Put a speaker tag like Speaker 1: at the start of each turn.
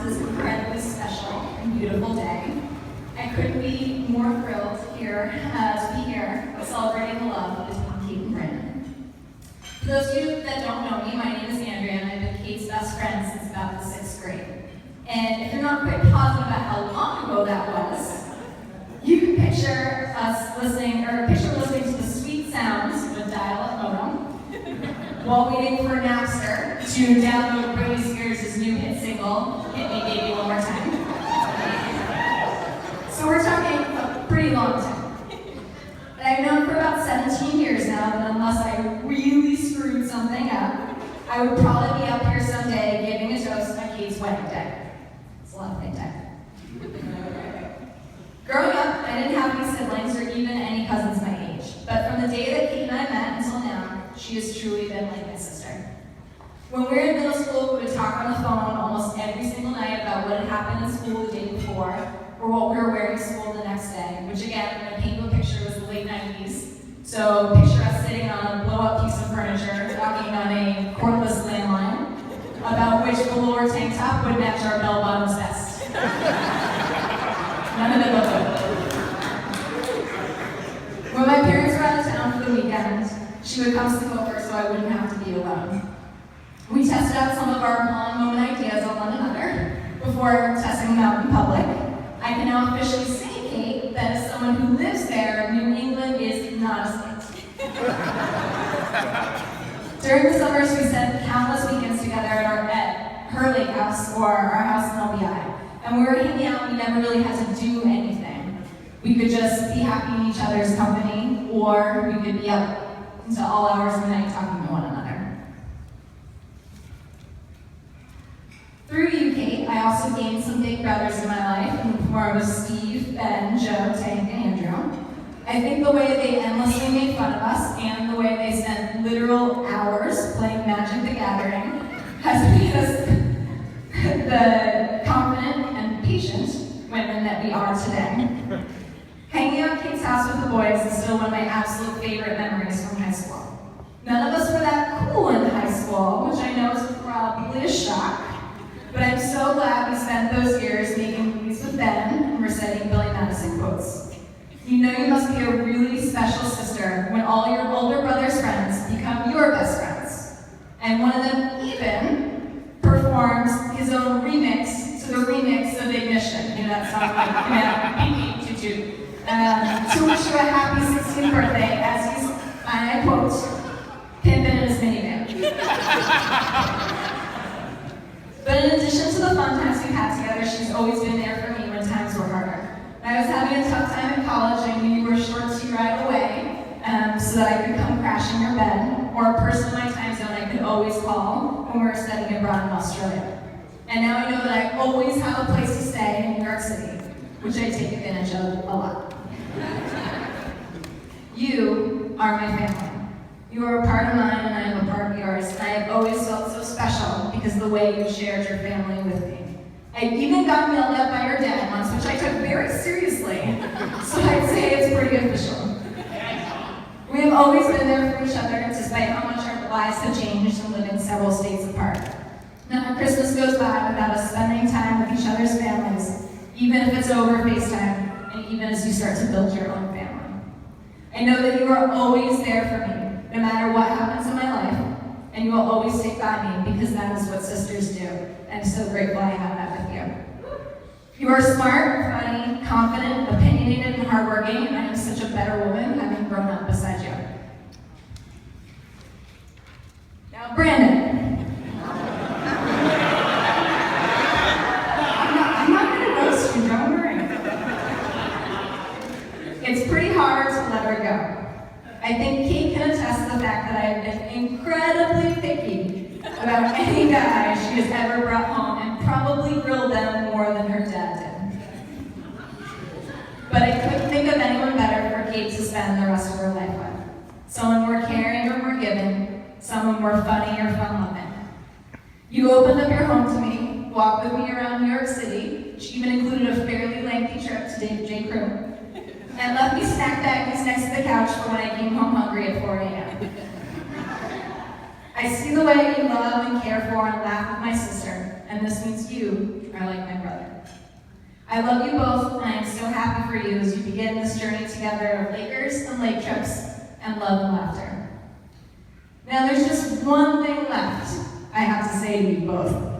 Speaker 1: this incredibly special and beautiful day. I couldn't be more thrilled to be here celebrating the love between Kate and Brandon. For those of you that don't know me, my name is Andrea, and I've been Kate's best friend since about the 6th grade. And if you're not quite positive about how long ago that was, you can picture listening to the sweet sounds of a dial-up modem while waiting for Napster to download Britney Spears' new hit single, Hit Me Baby One More Time. So we're talking a pretty long time. But I've known for about 17 years now that unless I really screwed something up, I would probably be up here someday giving a toast on Kate's wedding day. It's a lot of big day. Growing up, I didn't have any siblings or even any cousins my age. But from the day that Kate and I met until now, she has truly been like my sister. When we were in middle school, we would talk on the phone almost every single night about what had happened in school the day before, or what we were wearing to school the next day, which again, when I paint you a picture, was the late 90s. So picture us sitting on a blow-up piece of furniture, talking on a cordless landline, about which velour tank top would match our bell-bottoms best. None of it looked good. When my parents were out of town for the weekend, she would come sleep over so I wouldn't have to be alone. We tested out some of our blonde moment ideas on one another before testing them out in public. I can now officially say, Kate, that as someone who lives there, New England is not a state. During the summers, we spent countless weekends together at her lake house or our house in LBI. And when we were hanging out, we never really had to do anything. We could just be happy in each other's company, or we could be up until all hours of the night talking to one another. Through you, Kate, I also gained some big brothers in my life in the form of Steve, Ben, Joe, Tank, and Andrew. I think the way they endlessly made fun of us and the way they spent literal hours playing Magic the Gathering has made us the confident and patient women that we are today. Hanging out at Kate's house with the boys is still one of my absolute favorite memories from high school. None of us were that cool in high school, which I know is probably a shock, but I'm so glad we spent those years making movies with Ben and reciting Billy Madison quotes. You know you must be a really special sister when all your older brother's friends become your best friends. And one of them even performs his own remix to the remix of Ignition. You know that song like, beep, beep, toot, toot. To wish you a happy 16th birthday as he's, and I quote, pimpin' in his minivan. But in addition to the fun times we've had together, she's always been there for me when times were harder. When I was having a tough time in college, I knew you were sure to ride away so that I could come crash in your bed, or a person in my time zone I could always call when we were studying abroad in Australia. And now I know that I always have a place to stay in New York City, which I take advantage of a lot. You are my family. You are a part of mine and I am a part of yours, and I have always felt so special because of the way you shared your family with me. I even got yelled at by your dad once, which I took very seriously, so I'd say it's pretty official. We have always been there for each other, despite how much our lives have changed and living several states apart. Not a Christmas goes by without us spending time with each other's families, even if it's over FaceTime, and even as you start to build your own family. I know that you are always there for me, no matter what happens in my life, and you will always stick by me because that is what sisters do. I'm so grateful I have that with you. You are smart, funny, confident, opinionated, and hardworking, and I am such a better woman having grown up beside you. Now, Brandon. I'm not going to roast you, don't worry. It's pretty hard to let her go. I think Kate can attest to the fact that I have been incredibly picky about any guy she has ever brought home and probably grilled them more than her dad did. But I couldn't think of anyone better for Kate to spend the rest of her life with. Someone more caring or more giving, someone more funny or fun-loving. You opened up your home to me, walked with me around New York City, which even included a fairly lengthy trip to David J. Crew, and left me snack baggies next to the couch for when I came home hungry at 4 a.m. I see the way you love and care for and laugh with my sister, and and this means you are like my brother. I love you both, and I am so happy for you as you begin this journey together of Lakers and lake trips and love and laughter. Now there's just one thing left I have to say to you both.